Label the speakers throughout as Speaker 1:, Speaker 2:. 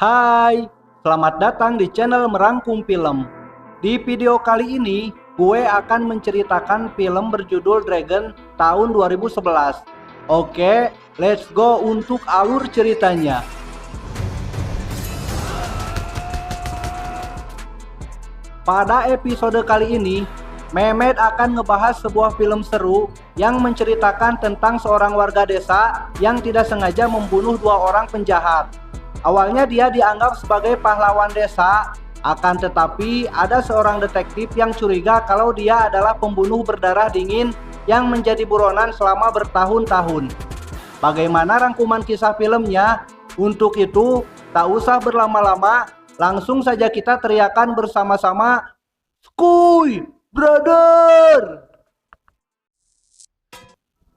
Speaker 1: Hai, selamat datang di channel Merangkum Film. Di video kali ini, gue akan menceritakan film berjudul Dragon tahun 2011. Oke, let's go untuk alur ceritanya. Pada episode kali ini, Mehmet akan ngebahas sebuah film seru yang menceritakan tentang seorang warga desa yang tidak sengaja membunuh dua orang penjahat. Awalnya dia dianggap sebagai pahlawan desa, akan tetapi ada seorang detektif yang curiga kalau dia adalah pembunuh berdarah dingin yang menjadi buronan selama bertahun-tahun. Bagaimana rangkuman kisah filmnya? Untuk itu, tak usah berlama-lama, langsung saja kita teriakan bersama-sama, "Skuy, brother!"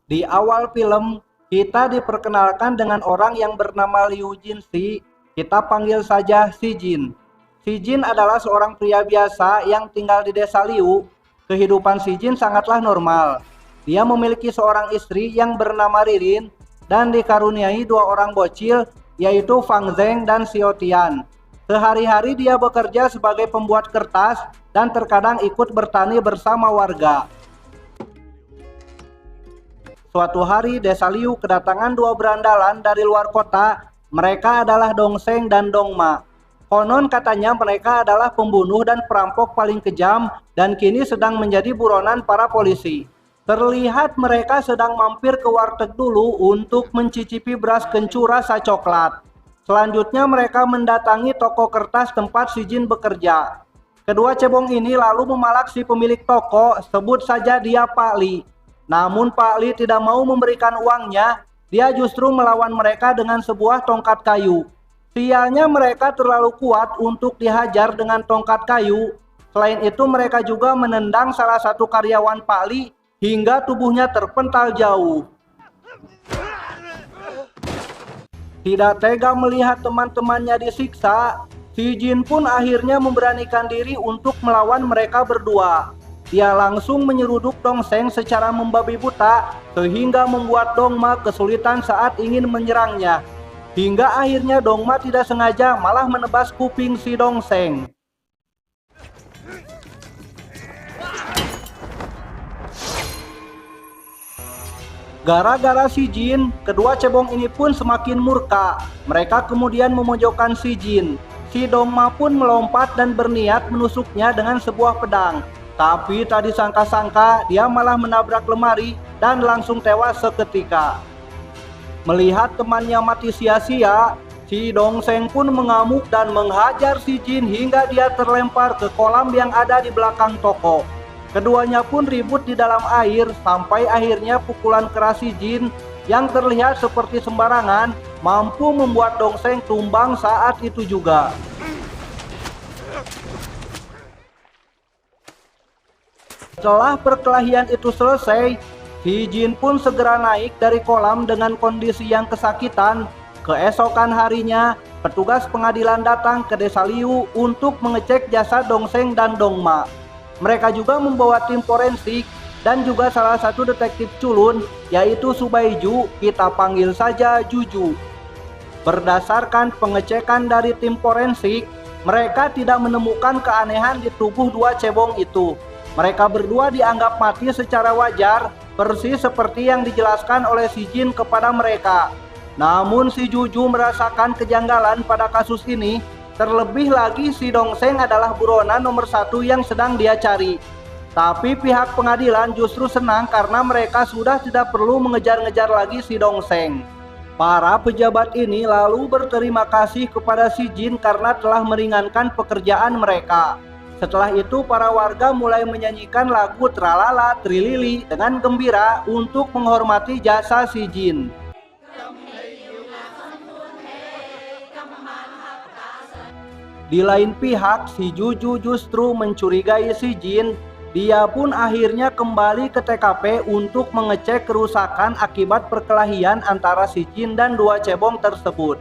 Speaker 1: Di awal film, kita diperkenalkan dengan orang yang bernama Liu Jinsi. Kita panggil saja si Jin. Si Jin adalah seorang pria biasa yang tinggal di desa Liu. Kehidupan si Jin sangatlah normal. Dia memiliki seorang istri yang bernama Ririn dan dikaruniai dua orang bocil, yaitu Fang Zheng dan Xiao Tian. Sehari-hari dia bekerja sebagai pembuat kertas dan terkadang ikut bertani bersama warga. Suatu hari desa Liu kedatangan dua berandalan dari luar kota. Mereka adalah Dong Seng dan Dong Ma. Konon katanya mereka adalah pembunuh dan perampok paling kejam dan kini sedang menjadi buronan para polisi. Terlihat mereka sedang mampir ke warteg dulu untuk mencicipi beras kencur rasa coklat. Selanjutnya mereka mendatangi toko kertas tempat si Jin bekerja. Kedua cebong ini lalu memalak si pemilik toko, sebut saja dia Pak Li. Namun Pak Li tidak mau memberikan uangnya, dia justru melawan mereka dengan sebuah tongkat kayu. Sialnya mereka terlalu kuat untuk dihajar dengan tongkat kayu. Selain itu mereka juga menendang salah satu karyawan Pak Li hingga tubuhnya terpental jauh. Tidak tega melihat teman-temannya disiksa, si Jin pun akhirnya memberanikan diri untuk melawan mereka berdua. Dia langsung menyeruduk Dong Seng secara membabi buta sehingga membuat Dong Ma kesulitan saat ingin menyerangnya. Hingga akhirnya Dong Ma tidak sengaja malah menebas kuping si Dong Seng. Gara-gara si Jin, kedua cebong ini pun semakin murka. Mereka kemudian memojokkan si Jin. Si Dong Ma pun melompat dan berniat menusuknya dengan sebuah pedang. Tapi tak disangka-sangka dia malah menabrak lemari dan langsung tewas seketika. Melihat temannya mati sia-sia, si Dong Seng pun mengamuk dan menghajar si Jin hingga dia terlempar ke kolam yang ada di belakang toko. Keduanya pun ribut di dalam air sampai akhirnya pukulan keras si Jin yang terlihat seperti sembarangan mampu membuat Dong Seng tumbang saat itu juga. Setelah perkelahian itu selesai, si Jin pun segera naik dari kolam dengan kondisi yang kesakitan. Keesokan harinya, petugas pengadilan datang ke desa Liu untuk mengecek jasad Dong Seng dan Dong Ma. Mereka juga membawa tim forensik dan juga salah satu detektif culun, yaitu Subaiju, kita panggil saja Juju. Berdasarkan pengecekan dari tim forensik, mereka tidak menemukan keanehan di tubuh dua cebong itu. Mereka berdua dianggap mati secara wajar, persis seperti yang dijelaskan oleh si Jin kepada mereka. Namun si Juju merasakan kejanggalan pada kasus ini, terlebih lagi si Dong Seng adalah buronan nomor satu yang sedang dia cari. Tapi pihak pengadilan justru senang karena mereka sudah tidak perlu mengejar-ngejar lagi si Dong Seng. Para pejabat ini lalu berterima kasih kepada si Jin karena telah meringankan pekerjaan mereka. Setelah itu para warga mulai menyanyikan lagu Tralala Trilili dengan gembira untuk menghormati jasa si Jin. Di lain pihak, si Juju justru mencurigai si Jin. Dia pun akhirnya kembali ke TKP untuk mengecek kerusakan akibat perkelahian antara si Jin dan dua cebong tersebut.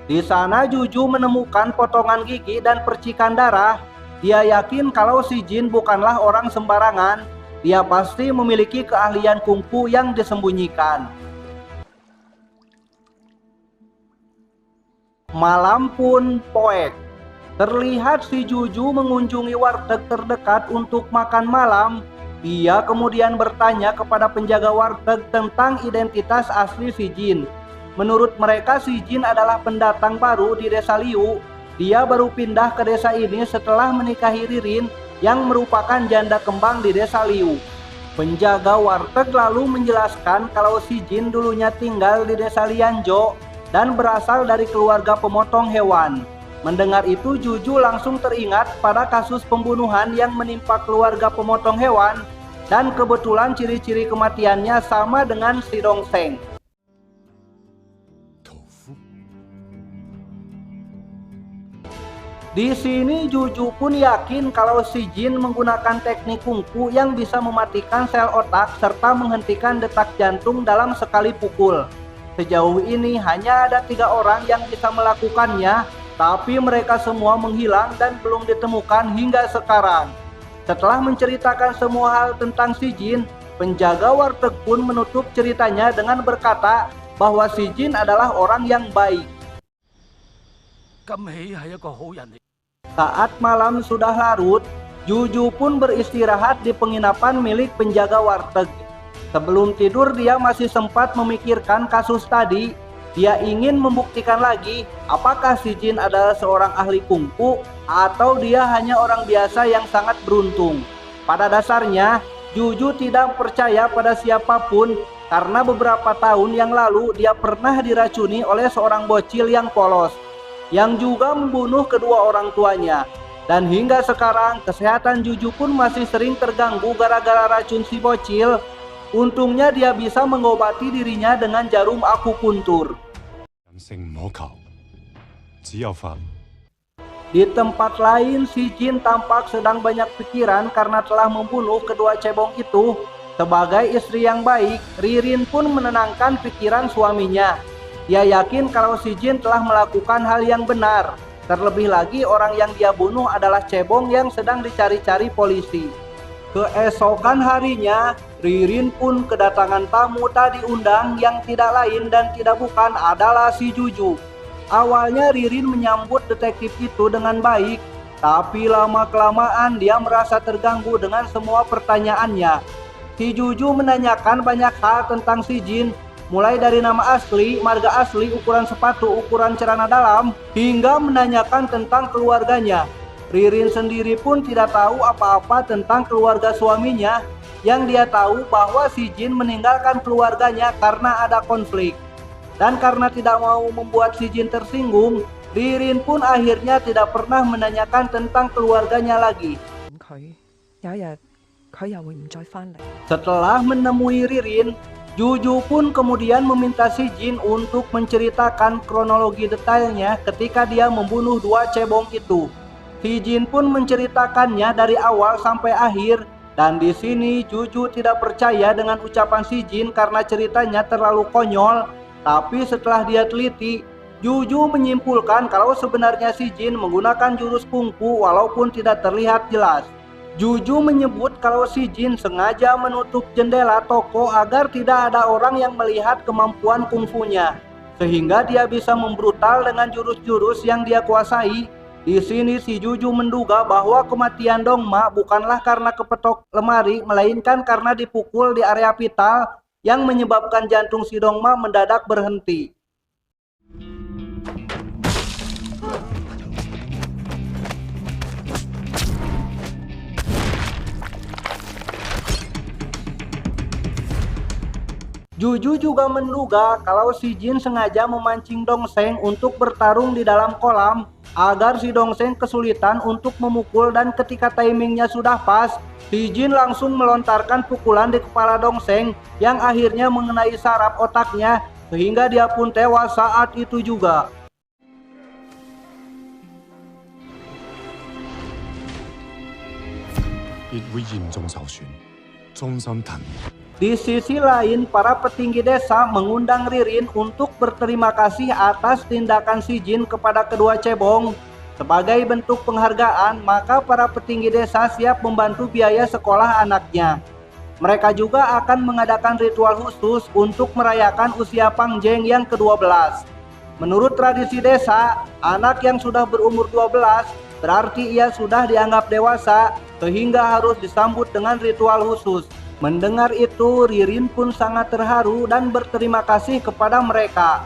Speaker 1: Di sana Juju menemukan potongan gigi dan percikan darah. Dia yakin kalau si Jin bukanlah orang sembarangan. Dia pasti memiliki keahlian kungfu yang disembunyikan. Malam pun poek. Terlihat si Juju mengunjungi warteg terdekat untuk makan malam. Ia kemudian bertanya kepada penjaga warteg tentang identitas asli si Jin. Menurut mereka si Jin adalah pendatang baru di desa Liu. Dia baru pindah ke desa ini setelah menikahi Ririn yang merupakan janda kembang di desa Liu. Penjaga warteg lalu menjelaskan kalau si Jin dulunya tinggal di desa Lianzhou dan berasal dari keluarga pemotong hewan. Mendengar itu Juju langsung teringat pada kasus pembunuhan yang menimpa keluarga pemotong hewan dan kebetulan ciri-ciri kematiannya sama dengan si Dongseng. Di sini Juju pun yakin kalau si Jin menggunakan teknik kungfu yang bisa mematikan sel otak serta menghentikan detak jantung dalam sekali pukul. Sejauh ini hanya ada 3 orang yang bisa melakukannya, tapi mereka semua menghilang dan belum ditemukan hingga sekarang. Setelah menceritakan semua hal tentang si Jin, penjaga warteg pun menutup ceritanya dengan berkata bahwa si Jin adalah orang yang baik. Saat malam sudah larut, Juju pun beristirahat di penginapan milik penjaga warteg. Sebelum tidur dia masih sempat memikirkan kasus tadi. Dia ingin membuktikan lagi apakah si Jin adalah seorang ahli kungfu atau dia hanya orang biasa yang sangat beruntung. Pada dasarnya, Juju tidak percaya pada siapapun karena beberapa tahun yang lalu dia pernah diracuni oleh seorang bocil yang polos, yang juga membunuh kedua orang tuanya. Dan hingga sekarang kesehatan Juju pun masih sering terganggu gara-gara racun si bocil. Untungnya dia bisa mengobati dirinya dengan jarum akupuntur. Di tempat lain, si Jin tampak sedang banyak pikiran karena telah membunuh kedua cebong itu. Sebagai istri yang baik, Ririn pun menenangkan pikiran suaminya. Dia yakin kalau si Jin telah melakukan hal yang benar. Terlebih lagi orang yang dia bunuh adalah cebong yang sedang dicari-cari polisi. Keesokan harinya, Ririn pun kedatangan tamu tak diundang yang tidak lain dan tidak bukan adalah si Juju. Awalnya Ririn menyambut detektif itu dengan baik, tapi lama-kelamaan dia merasa terganggu dengan semua pertanyaannya. Si Juju menanyakan banyak hal tentang si Jin, mulai dari nama asli, marga asli, ukuran sepatu, ukuran celana dalam, hingga menanyakan tentang keluarganya. Ririn sendiri pun tidak tahu apa-apa tentang keluarga suaminya. Yang dia tahu bahwa si Jin meninggalkan keluarganya karena ada konflik. Dan karena tidak mau membuat si Jin tersinggung, Ririn pun akhirnya tidak pernah menanyakan tentang keluarganya lagi. Setelah menemui Ririn, Juju pun kemudian meminta si Jin untuk menceritakan kronologi detailnya ketika dia membunuh 2 cebong itu. Si Jin pun menceritakannya dari awal sampai akhir, dan di sini Juju tidak percaya dengan ucapan si Jin karena ceritanya terlalu konyol. Tapi setelah dia teliti, Juju menyimpulkan kalau sebenarnya si Jin menggunakan jurus kungfu walaupun tidak terlihat jelas. Juju menyebut kalau si Jin sengaja menutup jendela toko agar tidak ada orang yang melihat kemampuan kungfunya, sehingga dia bisa membrutal dengan jurus-jurus yang dia kuasai. Di sini si Juju menduga bahwa kematian Dongma bukanlah karena kepetok lemari, melainkan karena dipukul di area vital yang menyebabkan jantung si Dongma mendadak berhenti. Juju juga menduga kalau si Jin sengaja memancing Dongseng untuk bertarung di dalam kolam agar si Dongseng kesulitan untuk memukul, dan ketika timingnya sudah pas, si Jin langsung melontarkan pukulan di kepala Dongseng yang akhirnya mengenai saraf otaknya sehingga dia pun tewas saat itu juga. Di sisi lain, para petinggi desa mengundang Ririn untuk berterima kasih atas tindakan si Jin kepada kedua cebong. Sebagai bentuk penghargaan, maka para petinggi desa siap membantu biaya sekolah anaknya. Mereka juga akan mengadakan ritual khusus untuk merayakan usia Pang Jeng yang ke-12. Menurut tradisi desa, anak yang sudah berumur 12 berarti ia sudah dianggap dewasa sehingga harus disambut dengan ritual khusus. Mendengar itu, Ririn pun sangat terharu dan berterima kasih kepada mereka.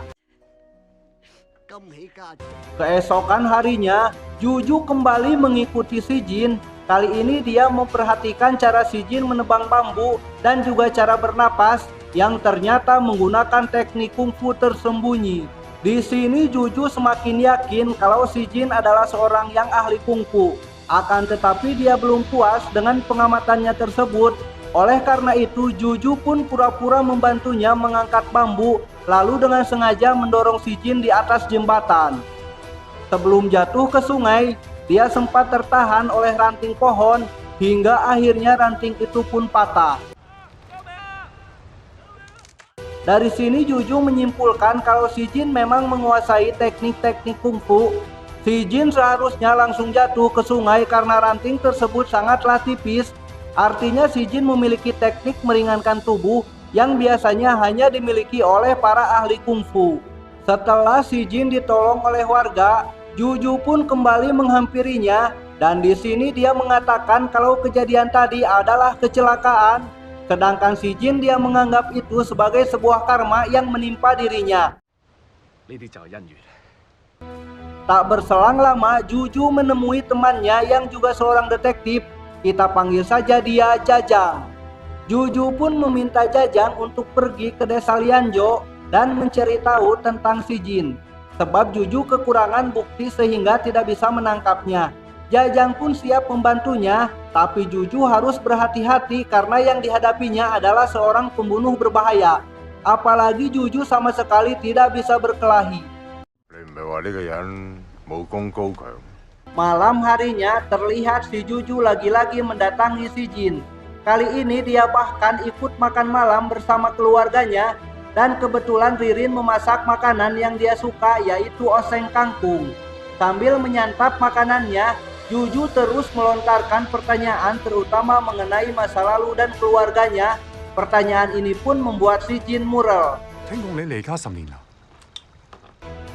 Speaker 1: Keesokan harinya, Juju kembali mengikuti si Jin. Kali ini dia memperhatikan cara si Jin menebang bambu dan juga cara bernapas yang ternyata menggunakan teknik kungfu tersembunyi. Di sini Juju semakin yakin kalau si Jin adalah seorang yang ahli kungfu. Akan tetapi dia belum puas dengan pengamatannya tersebut. Oleh karena itu, Juju pun pura-pura membantunya mengangkat bambu, lalu dengan sengaja mendorong si Jin di atas jembatan. Sebelum jatuh ke sungai, dia sempat tertahan oleh ranting pohon, hingga akhirnya ranting itu pun patah. Dari sini Juju menyimpulkan kalau si Jin memang menguasai teknik-teknik kungfu. Si Jin seharusnya langsung jatuh ke sungai karena ranting tersebut sangatlah tipis. Artinya si Jin memiliki teknik meringankan tubuh yang biasanya hanya dimiliki oleh para ahli kungfu. Setelah si Jin ditolong oleh warga, Juju pun kembali menghampirinya dan di sini dia mengatakan kalau kejadian tadi adalah kecelakaan, sedangkan si Jin dia menganggap itu sebagai sebuah karma yang menimpa dirinya. Tak berselang lama, Juju menemui temannya yang juga seorang detektif. Kita panggil saja dia Jajang. Juju pun meminta Jajang untuk pergi ke desa Lianjo dan mencari tahu tentang si Jin. Sebab Juju kekurangan bukti sehingga tidak bisa menangkapnya. Jajang pun siap membantunya, tapi Juju harus berhati-hati karena yang dihadapinya adalah seorang pembunuh berbahaya. Apalagi Juju sama sekali tidak bisa berkelahi. Malam harinya terlihat si Juju lagi-lagi mendatangi si Jin. Kali ini dia bahkan ikut makan malam bersama keluarganya dan kebetulan Ririn memasak makanan yang dia suka yaitu oseng kangkung. Sambil menyantap makanannya, Juju terus melontarkan pertanyaan terutama mengenai masa lalu dan keluarganya. Pertanyaan ini pun membuat si Jin murel.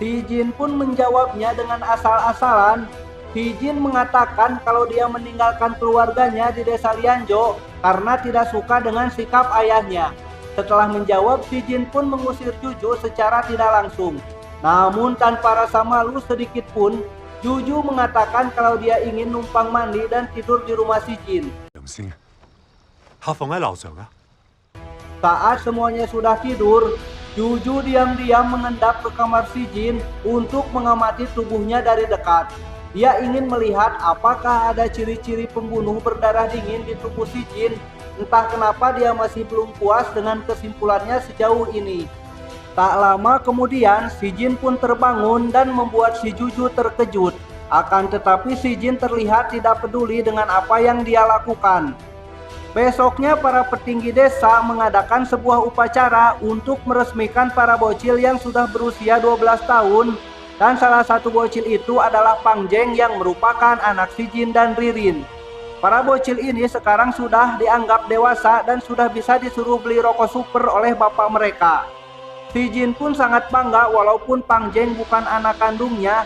Speaker 1: Si Jin pun menjawabnya dengan asal-asalan. Si Jin mengatakan kalau dia meninggalkan keluarganya di desa Lianjo karena tidak suka dengan sikap ayahnya. Setelah menjawab, si Jin pun mengusir Juju secara tidak langsung. Namun tanpa rasa malu sedikit pun, Juju mengatakan kalau dia ingin numpang mandi dan tidur di rumah si Jin. Saat semuanya sudah tidur, Juju diam-diam mengendap ke kamar si Jin untuk mengamati tubuhnya dari dekat. Dia ingin melihat apakah ada ciri-ciri pembunuh berdarah dingin di tubuh si Jin. Entah kenapa dia masih belum puas dengan kesimpulannya sejauh ini. Tak lama kemudian si Jin pun terbangun dan membuat si Juju terkejut. Akan tetapi si Jin terlihat tidak peduli dengan apa yang dia lakukan. Besoknya para petinggi desa mengadakan sebuah upacara untuk meresmikan para bocil yang sudah berusia 12 tahun. Dan salah satu bocil itu adalah Pang Jeng yang merupakan anak si Jin dan Ririn. Para bocil ini sekarang sudah dianggap dewasa dan sudah bisa disuruh beli rokok super oleh bapak mereka. Si Jin pun sangat bangga walaupun Pang Jeng bukan anak kandungnya.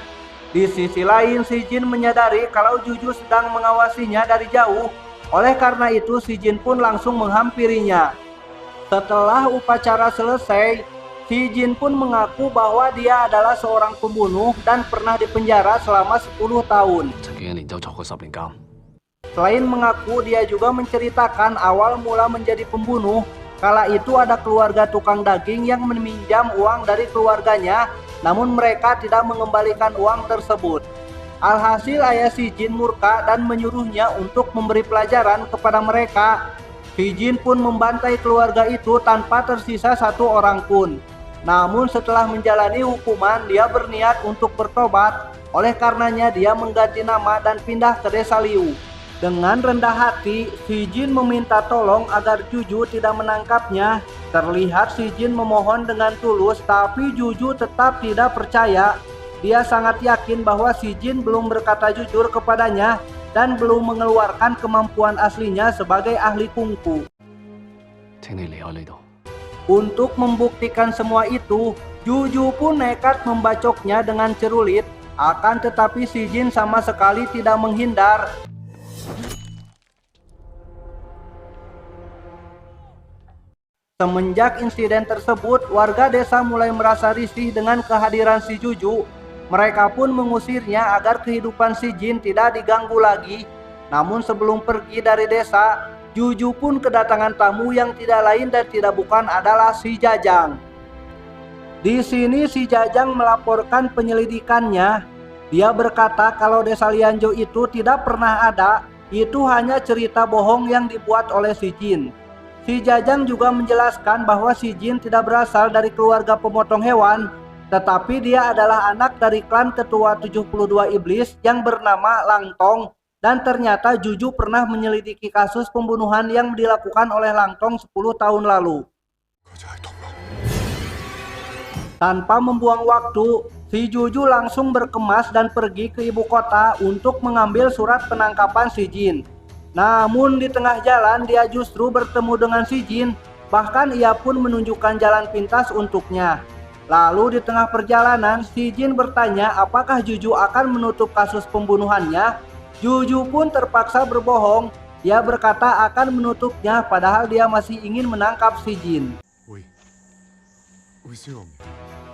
Speaker 1: Di sisi lain si Jin menyadari kalau Juju sedang mengawasinya dari jauh. Oleh karena itu si Jin pun langsung menghampirinya. Setelah upacara selesai, si Jin pun mengaku bahwa dia adalah seorang pembunuh dan pernah dipenjara selama 10 tahun. Selain mengaku, dia juga menceritakan awal mula menjadi pembunuh. Kala itu ada keluarga tukang daging yang meminjam uang dari keluarganya, namun mereka tidak mengembalikan uang tersebut. Alhasil ayah si Jin murka dan menyuruhnya untuk memberi pelajaran kepada mereka. Si Jin pun membantai keluarga itu tanpa tersisa satu orang pun. Namun setelah menjalani hukuman, dia berniat untuk bertobat. Oleh karenanya dia mengganti nama dan pindah ke desa Liu. Dengan rendah hati, si Jin meminta tolong agar Juju tidak menangkapnya. Terlihat si Jin memohon dengan tulus, tapi Juju tetap tidak percaya. Dia sangat yakin bahwa si Jin belum berkata jujur kepadanya dan belum mengeluarkan kemampuan aslinya sebagai ahli kungfu. Untuk membuktikan semua itu, Juju pun nekat membacoknya dengan celurit, akan tetapi si Jin sama sekali tidak menghindar. Semenjak insiden tersebut, warga desa mulai merasa risih dengan kehadiran si Juju. Mereka pun mengusirnya agar kehidupan si Jin tidak diganggu lagi. Namun sebelum pergi dari desa, Juju pun kedatangan tamu yang tidak lain dan tidak bukan adalah si Jajang. Di sini si Jajang melaporkan penyelidikannya. Dia berkata kalau desa Lianzhou itu tidak pernah ada, itu hanya cerita bohong yang dibuat oleh si Jin. Si Jajang juga menjelaskan bahwa si Jin tidak berasal dari keluarga pemotong hewan, tetapi dia adalah anak dari klan ketua 72 iblis yang bernama Lang Tong, dan ternyata Juju pernah menyelidiki kasus pembunuhan yang dilakukan oleh Lang Tong 10 tahun lalu. Tanpa membuang waktu, si Juju langsung berkemas dan pergi ke ibu kota untuk mengambil surat penangkapan si Jin. Namun di tengah jalan dia justru bertemu dengan si Jin, bahkan ia pun menunjukkan jalan pintas untuknya. Lalu di tengah perjalanan si Jin bertanya apakah Juju akan menutup kasus pembunuhannya. Juju pun terpaksa berbohong. Dia berkata akan menutupnya padahal dia masih ingin menangkap si Jin.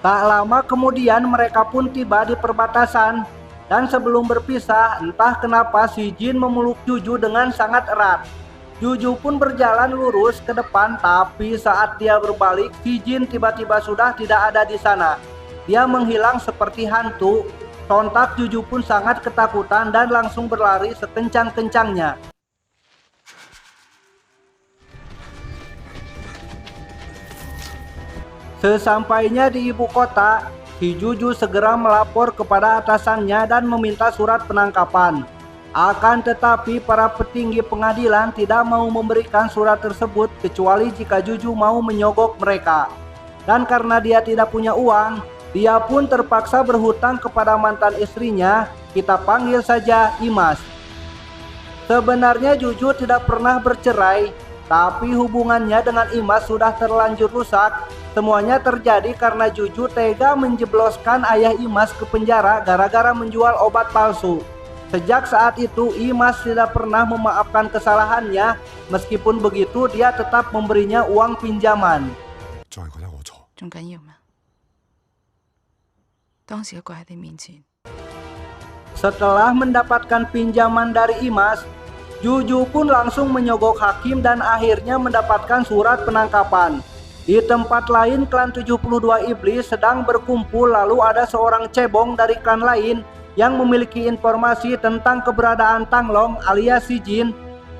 Speaker 1: Tak lama kemudian mereka pun tiba di perbatasan. Dan sebelum berpisah, entah kenapa si Jin memeluk Juju dengan sangat erat. Juju pun berjalan lurus ke depan, tapi saat dia berbalik, si Jin tiba-tiba sudah tidak ada di sana. Dia menghilang seperti hantu. Sontak Juju pun sangat ketakutan dan langsung berlari sekencang-kencangnya. Sesampainya di ibu kota, si Juju segera melapor kepada atasannya dan meminta surat penangkapan. Akan tetapi para petinggi pengadilan tidak mau memberikan surat tersebut kecuali jika Juju mau menyogok mereka. Dan karena dia tidak punya uang, dia pun terpaksa berhutang kepada mantan istrinya, kita panggil saja Imas. Sebenarnya Juju tidak pernah bercerai, tapi hubungannya dengan Imas sudah terlanjur rusak. Semuanya terjadi karena Juju tega menjebloskan ayah Imas ke penjara gara-gara menjual obat palsu. Sejak saat itu Imas tidak pernah memaafkan kesalahannya. Meskipun begitu dia tetap memberinya uang pinjaman. Setelah mendapatkan pinjaman dari Imas, Juju pun langsung menyogok hakim dan akhirnya mendapatkan surat penangkapan. Di tempat lain klan 72 iblis sedang berkumpul, lalu ada seorang cebong dari klan lain yang memiliki informasi tentang keberadaan Tanglong alias si Jin.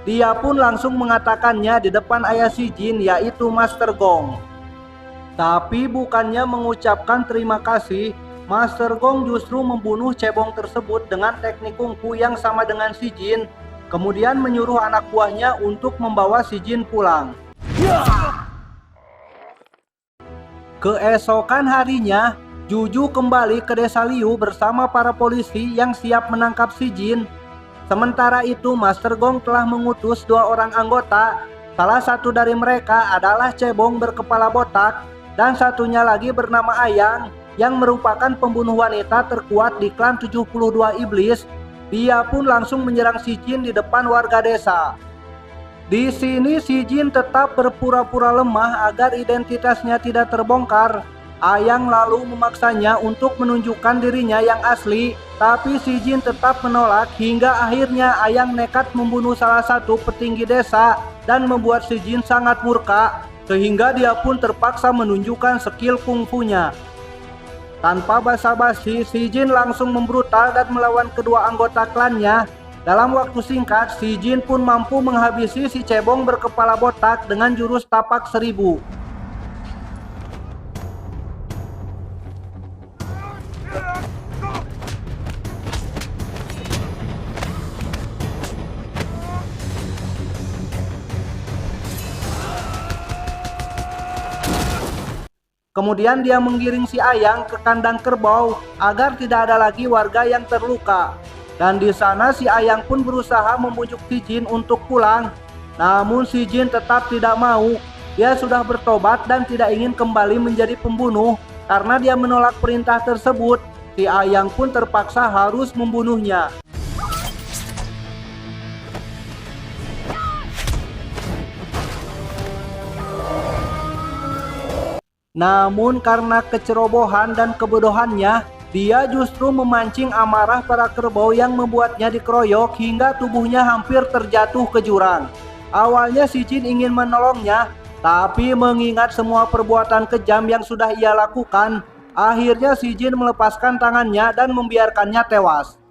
Speaker 1: Dia pun langsung mengatakannya di depan ayah si Jin, yaitu Master Gong. Tapi bukannya mengucapkan terima kasih, Master Gong justru membunuh cebong tersebut dengan teknik kungfu yang sama dengan si Jin. Kemudian menyuruh anak buahnya untuk membawa si Jin pulang. Keesokan harinya, Juju kembali ke desa Liu bersama para polisi yang siap menangkap si Jin. Sementara itu, Master Gong telah mengutus 2 orang anggota. Salah satu dari mereka adalah cebong berkepala botak, dan satunya lagi bernama Ayang, yang merupakan pembunuh wanita terkuat di klan 72 iblis. Dia pun langsung menyerang si Jin di depan warga desa. Di sini si Jin tetap berpura-pura lemah agar identitasnya tidak terbongkar. Ayang lalu memaksanya untuk menunjukkan dirinya yang asli, tapi si Jin tetap menolak hingga akhirnya Ayang nekat membunuh salah satu petinggi desa dan membuat si Jin sangat murka, sehingga dia pun terpaksa menunjukkan skill kungfunya. Tanpa basa-basi, si Jin langsung membrutal dan melawan kedua anggota klannya. Dalam waktu singkat, si Jin pun mampu menghabisi si cebong berkepala botak dengan jurus tapak 1000. Kemudian dia menggiring si Ayang ke kandang kerbau agar tidak ada lagi warga yang terluka. Dan di sana si Ayang pun berusaha membujuk si Jin untuk pulang. Namun si Jin tetap tidak mau. Dia sudah bertobat dan tidak ingin kembali menjadi pembunuh. Karena dia menolak perintah tersebut, si Ayang pun terpaksa harus membunuhnya. Namun karena kecerobohan dan kebodohannya, dia justru memancing amarah para kerbau yang membuatnya dikeroyok hingga tubuhnya hampir terjatuh ke jurang. Awalnya si Jin ingin menolongnya, tapi mengingat semua perbuatan kejam yang sudah ia lakukan, akhirnya si Jin melepaskan tangannya dan membiarkannya tewas.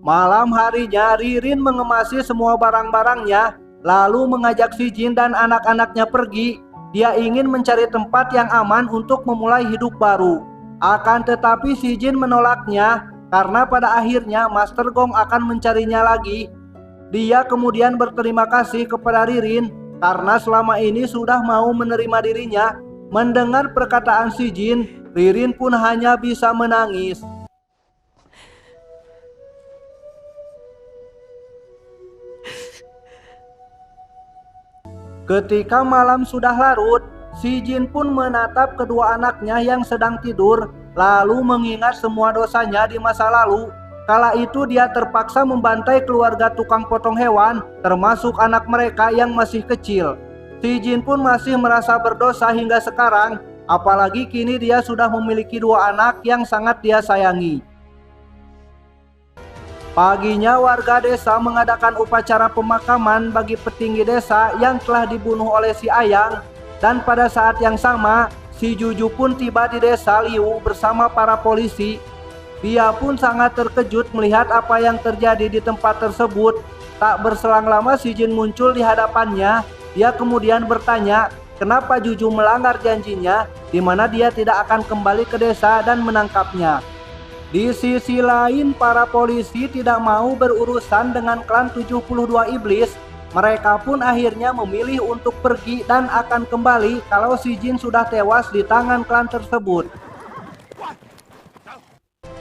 Speaker 1: Malam harinya, Ririn mengemasi semua barang-barangnya, lalu mengajak si Jin dan anak-anaknya pergi. Dia ingin mencari tempat yang aman untuk memulai hidup baru. Akan tetapi si Jin menolaknya, karena pada akhirnya Master Gong akan mencarinya lagi. Dia kemudian berterima kasih kepada Ririn, karena selama ini sudah mau menerima dirinya. Mendengar perkataan si Jin, Ririn pun hanya bisa menangis. Ketika malam sudah larut, si Jin pun menatap kedua anaknya yang sedang tidur, lalu mengingat semua dosanya di masa lalu. Kala itu dia terpaksa membantai keluarga tukang potong hewan, termasuk anak mereka yang masih kecil. Si Jin pun masih merasa berdosa hingga sekarang, apalagi kini dia sudah memiliki dua anak yang sangat dia sayangi. Paginya warga desa mengadakan upacara pemakaman bagi petinggi desa yang telah dibunuh oleh si Ayang. Dan pada saat yang sama, si Juju pun tiba di desa Liu bersama para polisi. Dia pun sangat terkejut melihat apa yang terjadi di tempat tersebut. Tak berselang lama si Jin muncul di hadapannya. Dia kemudian bertanya, kenapa Juju melanggar janjinya, di mana dia tidak akan kembali ke desa dan menangkapnya. Di sisi lain, para polisi tidak mau berurusan dengan klan 72 Iblis. Mereka pun akhirnya memilih untuk pergi dan akan kembali kalau si Jin sudah tewas di tangan klan tersebut.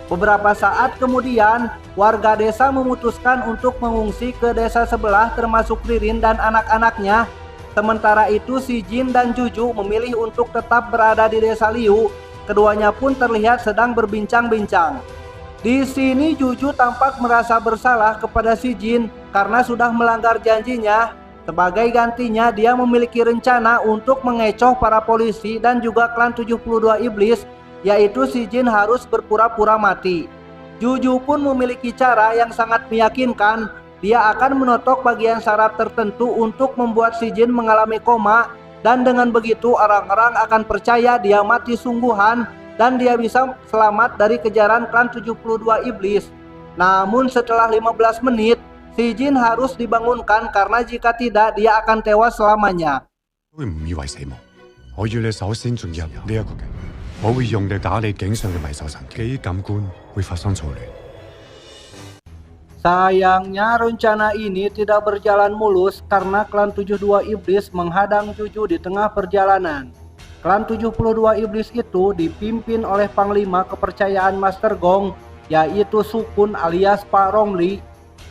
Speaker 1: Beberapa saat kemudian, warga desa memutuskan untuk mengungsi ke desa sebelah termasuk Ririn dan anak-anaknya. Sementara itu si Jin dan Juju memilih untuk tetap berada di desa Liu. Keduanya pun terlihat sedang berbincang-bincang. Di sini Juju tampak merasa bersalah kepada si Jin karena sudah melanggar janjinya. Sebagai gantinya dia memiliki rencana untuk mengecoh para polisi dan juga klan 72 Iblis, yaitu si Jin harus berpura-pura mati. Juju pun memiliki cara yang sangat meyakinkan. Dia akan menotok bagian saraf tertentu untuk membuat si Jin mengalami koma. Dan dengan begitu orang-orang akan percaya dia mati sungguhan dan dia bisa selamat dari kejaran klan 72 Iblis. Namun setelah 15 menit, si Jin harus dibangunkan karena jika tidak dia akan tewas selamanya. Sayangnya rencana ini tidak berjalan mulus karena klan 72 Iblis menghadang Juju di tengah perjalanan. Klan 72 Iblis itu dipimpin oleh Panglima kepercayaan Master Gong, yaitu Sukun alias Pak Rongli.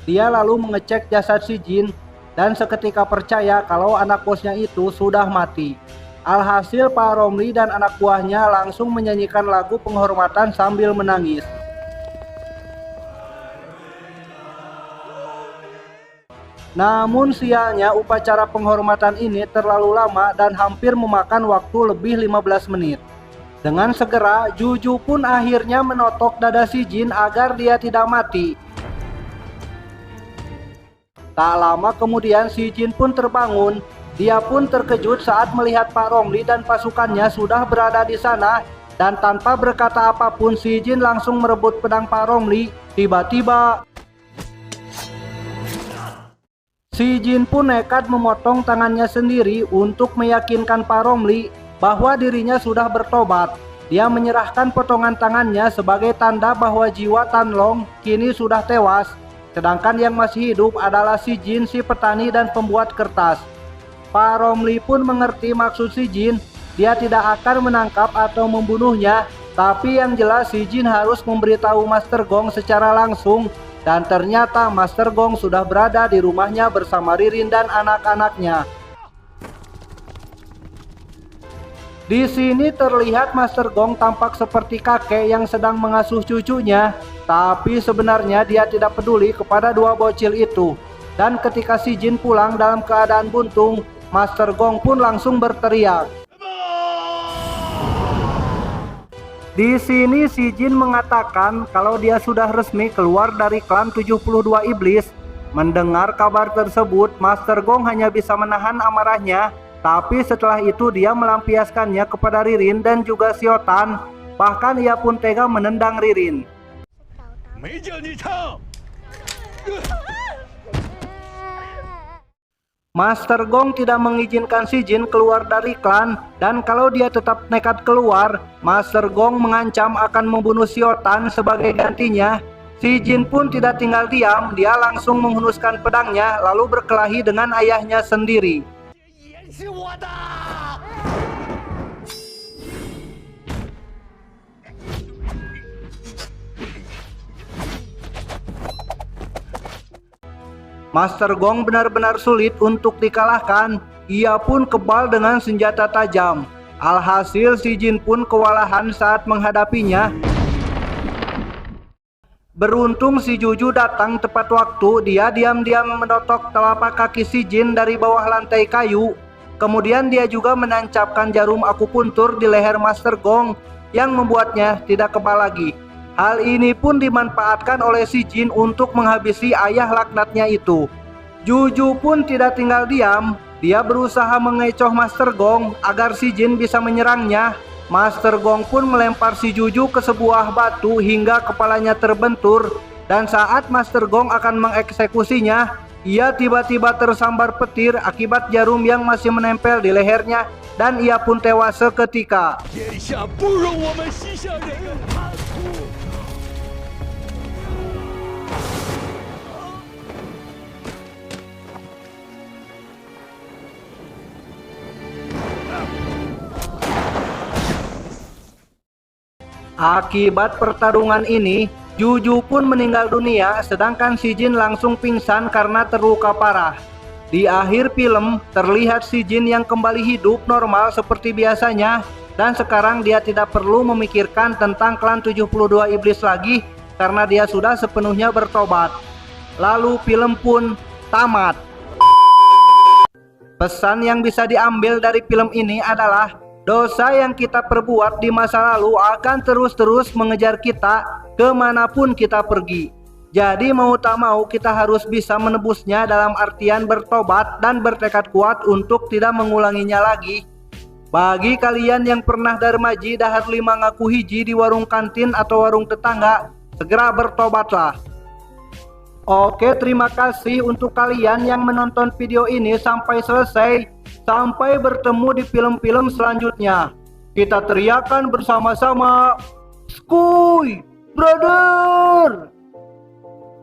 Speaker 1: Dia lalu mengecek jasad si Jin dan seketika percaya kalau anak bosnya itu sudah mati. Alhasil Pak Rongli dan anak buahnya langsung menyanyikan lagu penghormatan sambil menangis. Namun sialnya upacara penghormatan ini terlalu lama dan hampir memakan waktu lebih 15 menit. Dengan segera, Juju pun akhirnya menotok dada si Jin agar dia tidak mati. Tak lama kemudian si Jin pun terbangun. Dia pun terkejut saat melihat Pak Rongli dan pasukannya sudah berada di sana. Dan tanpa berkata apapun si Jin langsung merebut pedang Pak Rongli. Tiba-tiba si Jin pun nekat memotong tangannya sendiri untuk meyakinkan Pak Rongli bahwa dirinya sudah bertobat. Dia menyerahkan potongan tangannya sebagai tanda bahwa jiwa Tan Long kini sudah tewas. Sedangkan yang masih hidup adalah si Jin, si petani dan pembuat kertas. Pak Rongli pun mengerti maksud si Jin. Dia tidak akan menangkap atau membunuhnya. Tapi yang jelas si Jin harus memberitahu Master Gong secara langsung, dan ternyata Master Gong sudah berada di rumahnya bersama Ririn dan anak-anaknya. Di sini terlihat Master Gong tampak seperti kakek yang sedang mengasuh cucunya, tapi sebenarnya dia tidak peduli kepada dua bocil itu. Dan ketika si Jin pulang dalam keadaan buntung, Master Gong pun langsung berteriak. Di sini si Jin mengatakan kalau dia sudah resmi keluar dari klan 72 Iblis. Mendengar kabar tersebut, Master Gong hanya bisa menahan amarahnya, tapi setelah itu dia melampiaskannya kepada Ririn dan juga Siotan. Bahkan ia pun tega menendang Ririn. Master Gong tidak mengizinkan si Jin keluar dari klan, dan kalau dia tetap nekat keluar, Master Gong mengancam akan membunuh Siotan sebagai gantinya. Si Jin pun tidak tinggal diam, dia langsung menghunuskan pedangnya lalu berkelahi dengan ayahnya sendiri. Master Gong benar-benar sulit untuk dikalahkan. Ia pun kebal dengan senjata tajam. Alhasil si Jin pun kewalahan saat menghadapinya. Beruntung si Juju datang tepat waktu. Dia diam-diam menotok telapak kaki si Jin dari bawah lantai kayu. Kemudian dia juga menancapkan jarum akupuntur di leher Master Gong yang membuatnya tidak kebal lagi. Hal ini pun dimanfaatkan oleh si Jin untuk menghabisi ayah laknatnya itu. Juju pun tidak tinggal diam. Dia berusaha mengecoh Master Gong agar si Jin bisa menyerangnya. Master Gong pun melempar si Juju ke sebuah batu hingga kepalanya terbentur. Dan saat Master Gong akan mengeksekusinya, ia tiba-tiba tersambar petir akibat jarum yang masih menempel di lehernya, dan ia pun tewas seketika. Akibat pertarungan ini, Juju pun meninggal dunia, sedangkan si Jin langsung pingsan karena terluka parah. Di akhir film, terlihat si Jin yang kembali hidup normal seperti biasanya, dan sekarang dia tidak perlu memikirkan tentang klan 72 Iblis lagi karena dia sudah sepenuhnya bertobat. Lalu film pun tamat. Pesan yang bisa diambil dari film ini adalah dosa yang kita perbuat di masa lalu akan terus-terus mengejar kita kemanapun kita pergi. Jadi mau tak mau kita harus bisa menebusnya, dalam artian bertobat dan bertekad kuat untuk tidak mengulanginya lagi. Bagi kalian yang pernah darmaji dahar 5 ngaku hiji di warung kantin atau warung tetangga, segera bertobatlah. Oke, terima kasih untuk kalian yang menonton video ini sampai selesai. Sampai bertemu di film-film selanjutnya. Kita teriakan bersama-sama, "Skuy, brother!"